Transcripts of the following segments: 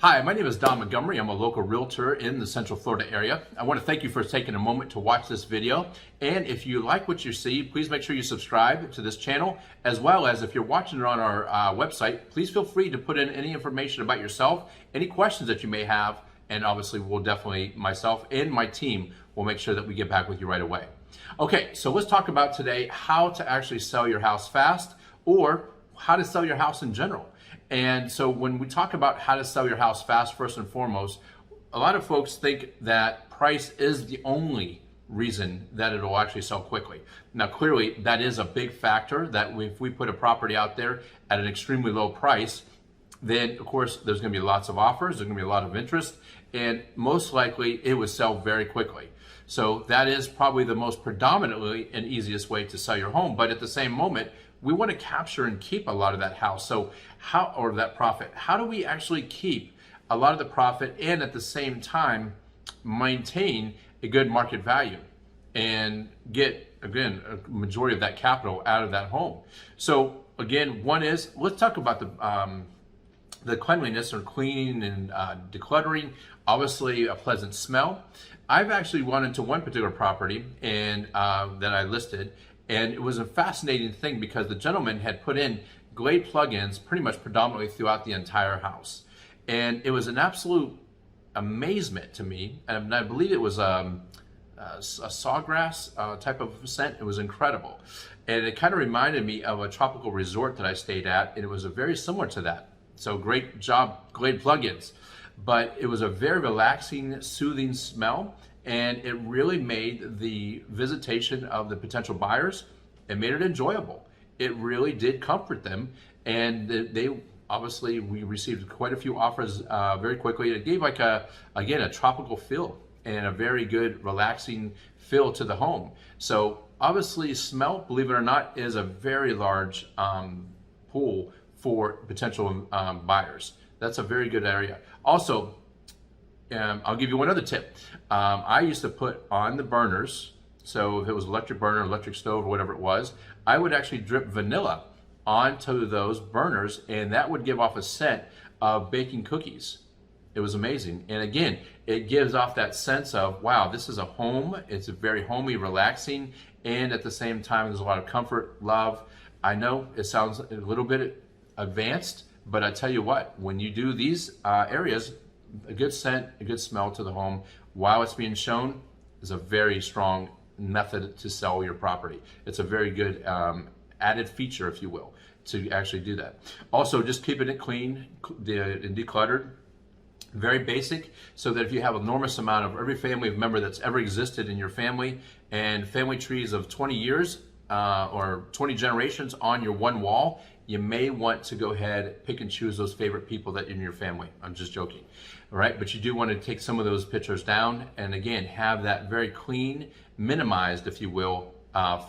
Hi, my name is Don Montgomery. I'm a local realtor in the Central Florida area. I want to thank you for taking a moment to watch this video. And if you like what you see, please make sure you subscribe to this channel, as well as if you're watching it on our website, please feel free to put in any information about yourself, any questions that you may have, and obviously we'll definitely, myself and my team, will make sure that we get back with you right away. Okay, so let's talk about today how to actually sell your house fast, or how to sell your house in general. And so when we talk about how to sell your house fast, first and foremost, a lot of folks think that price is the only reason that it'll actually sell quickly. Now, clearly, that is a big factor, that if we put a property out there at an extremely low price, then of course there's going to be lots of offers, there's going to be a lot of interest, and most likely it would sell very quickly. So that is probably the most predominantly and easiest way to sell your home. But at the same moment, we want to capture and keep a lot of that house. So or that profit. How do we actually keep a lot of the profit and at the same time maintain a good market value and get, again, a majority of that capital out of that home? So again, one is, let's talk about the cleanliness, or cleaning and decluttering. Obviously a pleasant smell. I've actually gone into one particular property and that I listed, and it was a fascinating thing because the gentleman had put in Glade plugins pretty much predominantly throughout the entire house. And it was an absolute amazement to me. And I believe it was a sawgrass type of scent. It was incredible. And it kind of reminded me of a tropical resort that I stayed at, and it was very similar to that. So great job, Glade plugins. But it was a very relaxing, soothing smell, and it really made the visitation of the potential buyers, it made it enjoyable. It really did comfort them, and they obviously, we received quite a few offers very quickly. It gave like again, a tropical feel and a very good relaxing feel to the home. So obviously smell, believe it or not, is a very large pool for potential buyers. That's a very good area. Also, I'll give you one other tip. I used to put on the burners, so if it was electric burner, electric stove, or whatever it was, I would actually drip vanilla onto those burners, and that would give off a scent of baking cookies. It was amazing. And again, it gives off that sense of, wow, this is a home. It's a very homey, relaxing, and at the same time, there's a lot of comfort, love. I know it sounds a little bit advanced, but I tell you what, when you do these areas, a good scent, a good smell to the home while it's being shown is a very strong method to sell your property. It's a very good added feature, if you will, to actually do that. Also, just keeping it clean and decluttered. Very basic, so that if you have an enormous amount of every family member that's ever existed in your family, and family trees of 20 years or 20 generations on your one wall, you may want to go ahead, pick and choose those favorite people that in your family. I'm just joking, all right? But you do want to take some of those pictures down, and again, have that very clean, minimized, if you will,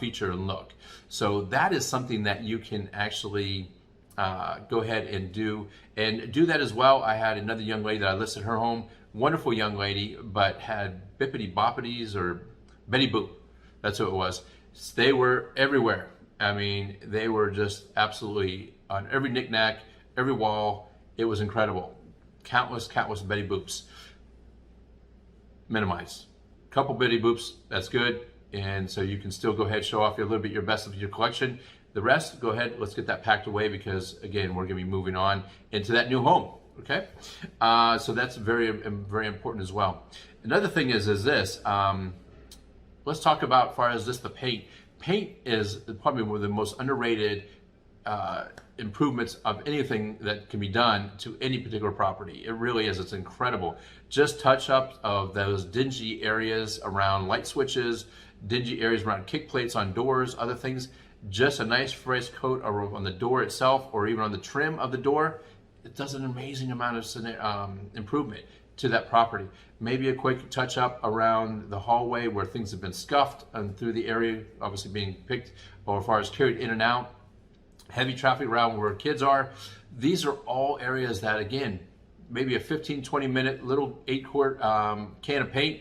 feature and look. So that is something that you can actually go ahead and do that as well. I had another young lady that I listed her home, wonderful young lady, but had bippity boppities, or Betty Boop, that's who it was. They were everywhere. I mean, they were just absolutely on every knickknack, every wall. It was incredible. Countless Betty Boops. Minimize. Couple Betty Boops, that's good. And so you can still go ahead, show off a little bit your best of your collection. The rest, go ahead, let's get that packed away, because again, we're gonna be moving on into that new home, okay? So that's very, very important as well. Another thing is this, let's talk about, as far as this, the paint. Paint is probably one of the most underrated improvements of anything that can be done to any particular property. It really is. It's incredible. Just touch-ups of those dingy areas around light switches, dingy areas around kick plates on doors, other things. Just a nice fresh coat on the door itself, or even on the trim of the door. It does an amazing amount of improvement to that property. Maybe a quick touch up around the hallway where things have been scuffed and through the area, obviously being picked, or as far as carried in and out. Heavy traffic around where kids are. These are all areas that, again, maybe a 15, 20 minute little 8-quart can of paint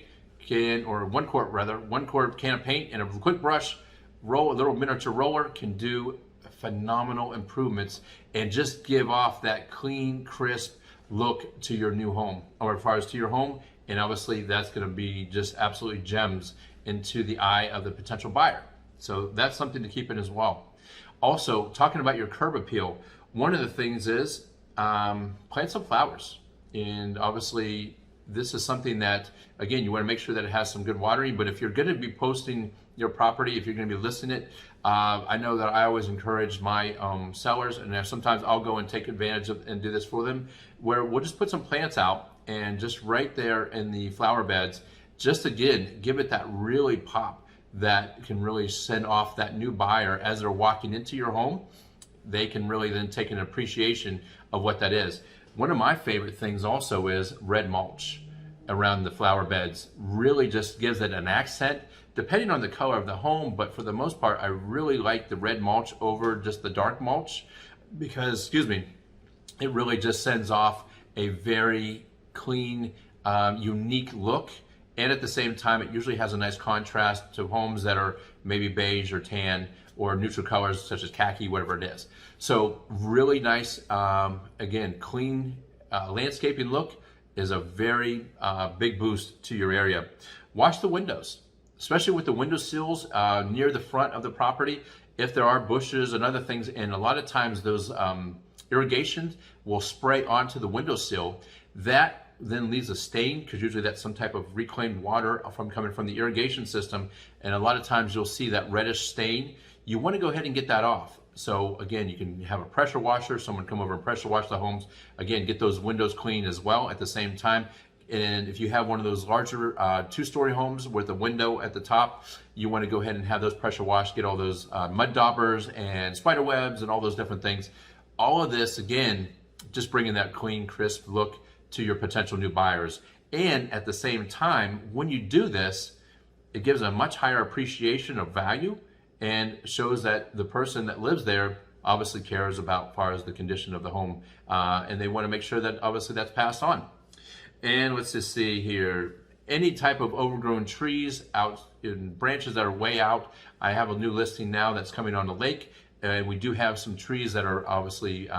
or 1-quart can of paint and a quick brush, a little miniature roller can do phenomenal improvements and just give off that clean, crisp, look to your new home, or as far as to your home. And obviously that's going to be just absolutely gems into the eye of the potential buyer. So that's something to keep in as well. Also, talking about your curb appeal, one of the things is plant some flowers. And obviously this is something that, again, you want to make sure that it has some good watering. But if you're going to be posting your property, if you're going to be listing it, I know that I always encourage my sellers, and sometimes I'll go and take advantage of and do this for them, where we'll just put some plants out and just right there in the flower beds, just again, give it that really pop that can really send off that new buyer as they're walking into your home. They can really then take an appreciation of what that is. One of my favorite things also is red mulch around the flower beds. Really just gives it an accent, depending on the color of the home, but for the most part, I really like the red mulch over just the dark mulch because, excuse me, it really just sends off a very clean, unique look. And at the same time, it usually has a nice contrast to homes that are maybe beige or tan or neutral colors such as khaki, whatever it is. So really nice, again, clean landscaping look is a very big boost to your area. Wash the windows, especially with the window sills near the front of the property. If there are bushes and other things, and a lot of times those irrigation will spray onto the windowsill, that then leaves a stain, because usually that's some type of reclaimed water coming from the irrigation system, and a lot of times you'll see that reddish stain. You want to go ahead and get that off. So again, you can have a pressure washer, someone come over and pressure wash the homes. Again, get those windows clean as well at the same time. And if you have one of those larger two-story homes with a window at the top, you want to go ahead and have those pressure washed, get all those mud daubers and spider webs and all those different things. All of this, again, just bringing that clean, crisp look to your potential new buyers. And at the same time, when you do this, it gives a much higher appreciation of value and shows that the person that lives there obviously cares about as far as the condition of the home. And they want to make sure that obviously that's passed on. And let's just see here, any type of overgrown trees out in branches that are way out. I have a new listing now that's coming on the lake, and we do have some trees that are obviously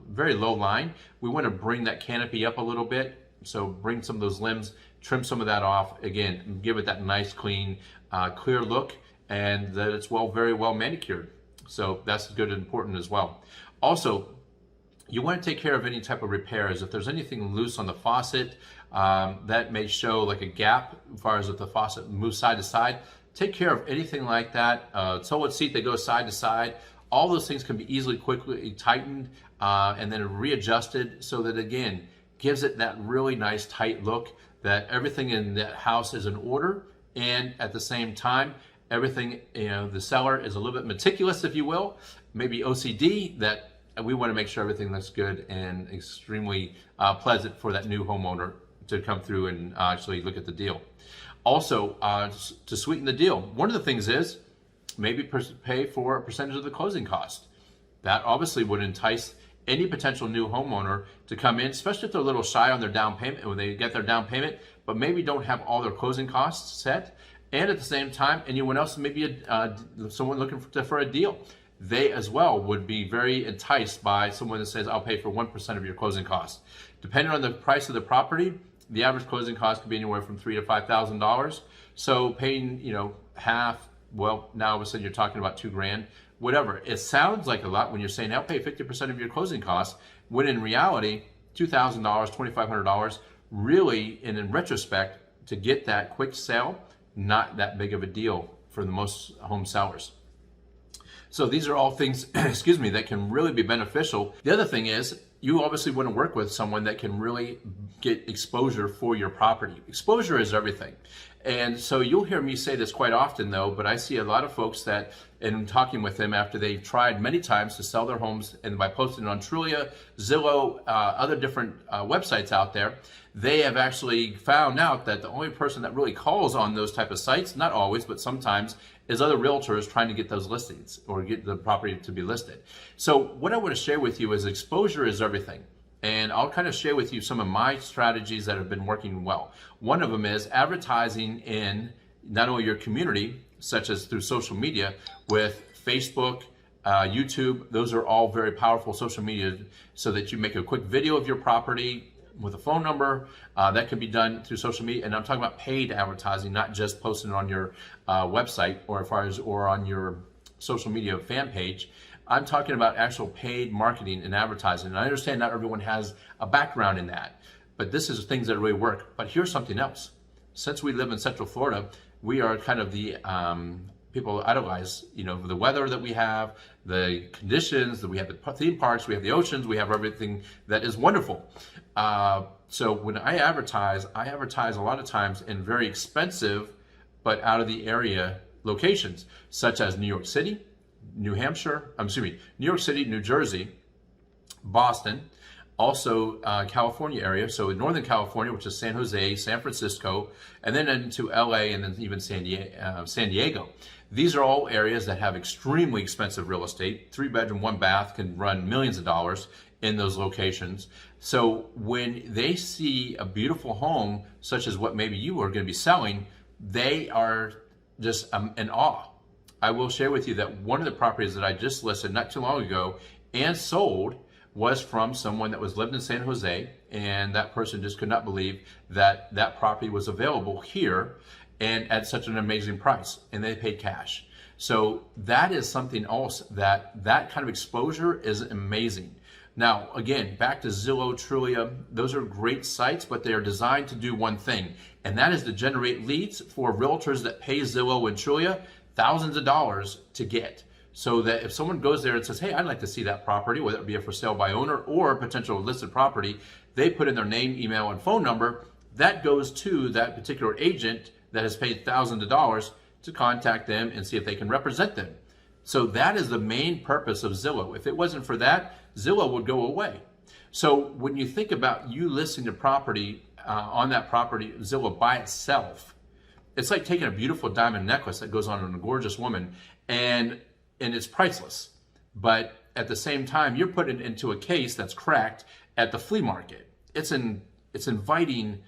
very low lying. We want to bring that canopy up a little bit, so bring some of those limbs, trim some of that off, again, give it that nice, clean, clear look, and that it's very well manicured. So that's good and important as well. Also, you want to take care of any type of repairs. If there's anything loose on the faucet that may show like a gap as far as if the faucet moves side to side, take care of anything like that. Toilet seat that goes side to side, all those things can be easily, quickly tightened and then readjusted, so that again, gives it that really nice tight look, that everything in that house is in order, and at the same time, everything, the seller is a little bit meticulous, if you will, maybe OCD, that we want to make sure everything looks good and extremely pleasant for that new homeowner to come through and actually look at the deal. Also, to sweeten the deal, one of the things is maybe pay for a percentage of the closing cost. That obviously would entice any potential new homeowner to come in, especially if they're a little shy on their down payment, when they get their down payment, but maybe don't have all their closing costs set. And at the same time, anyone else, maybe someone looking for a deal, they as well would be very enticed by someone that says, I'll pay for 1% of your closing costs. Depending on the price of the property, the average closing cost could be anywhere from $3,000 to $5,000. So paying, half, well, now all of a sudden you're talking about $2,000, whatever. It sounds like a lot when you're saying, I'll pay 50% of your closing costs, when in reality, $2,000, $2,500, really, and in retrospect, to get that quick sale, not that big of a deal for the most home sellers. So these are all things, excuse me, that can really be beneficial. The other thing is, you obviously want to work with someone that can really get exposure for your property. Exposure is everything. And so you'll hear me say this quite often though, but I see a lot of folks that, in talking with them after they've tried many times to sell their homes, and by posting on Trulia, Zillow, other different websites out there, they have actually found out that the only person that really calls on those type of sites, not always, but sometimes, is other realtors trying to get those listings or get the property to be listed. So what I want to share with you is exposure is everything. And I'll kind of share with you some of my strategies that have been working well. One of them is advertising in not only your community, such as through social media, with Facebook, YouTube. Those are all very powerful social media, so that you make a quick video of your property, with a phone number. That can be done through social media, and I'm talking about paid advertising, not just posting it on your website or on your social media fan page. I'm talking about actual paid marketing and advertising. And I understand not everyone has a background in that, but this is things that really work. But here's something else. Since we live in Central Florida, we are kind of the people idolize, the weather that we have, the conditions that we have, the theme parks, we have the oceans, we have everything that is wonderful. So when I advertise a lot of times in very expensive but out of the area locations, such as New York City, New York City, New Jersey, Boston, also California area, so in Northern California, which is San Jose, San Francisco, and then into LA, and then even San Diego. These are all areas that have extremely expensive real estate. 3-bedroom, 1-bath can run millions of dollars in those locations. So when they see a beautiful home, such as what maybe you are going to be selling, they are just in awe. I will share with you that one of the properties that I just listed not too long ago and sold was from someone that was lived in San Jose, and that person just could not believe that that property was available here and at such an amazing price, and they paid cash. So that is something else that kind of exposure is amazing. Now, again, back to Zillow, Trulia, those are great sites, but they are designed to do one thing, and that is to generate leads for realtors that pay Zillow and Trulia thousands of dollars to get. So that if someone goes there and says, hey, I'd like to see that property, whether it be a for sale by owner or a potential listed property, they put in their name, email, and phone number. That goes to that particular agent that has paid thousands of dollars to contact them and see if they can represent them. So that is the main purpose of Zillow. If it wasn't for that, Zillow would go away. So when you think about you listing the property on that property, Zillow by itself, it's like taking a beautiful diamond necklace that goes on a gorgeous woman and it's priceless. But at the same time, you're putting it into a case that's cracked at the flea market. It's inviting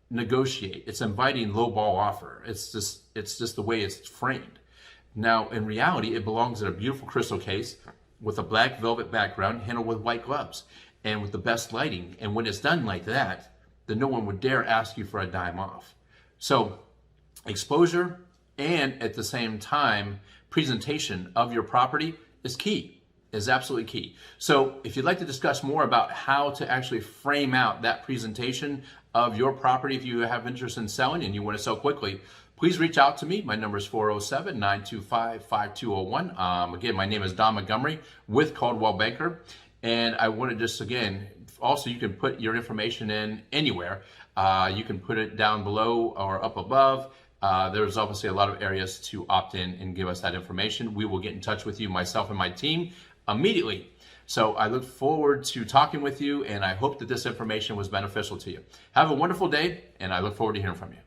negotiate. It's inviting lowball offer. It's just the way it's framed. Now, in reality, it belongs in a beautiful crystal case with a black velvet background handled with white gloves and with the best lighting. And when it's done like that, then no one would dare ask you for a dime off. So exposure and at the same time, presentation of your property is key, is absolutely key. So if you'd like to discuss more about how to actually frame out that presentation of your property, if you have interest in selling and you want to sell quickly, please reach out to me. My number is 407-925-5201. Again, my name is Don Montgomery with Coldwell Banker. And I want to just, again, also you can put your information in anywhere. You can put it down below or up above. There's obviously a lot of areas to opt in and give us that information. We will get in touch with you, myself and my team, immediately. So I look forward to talking with you, and I hope that this information was beneficial to you. Have a wonderful day, and I look forward to hearing from you.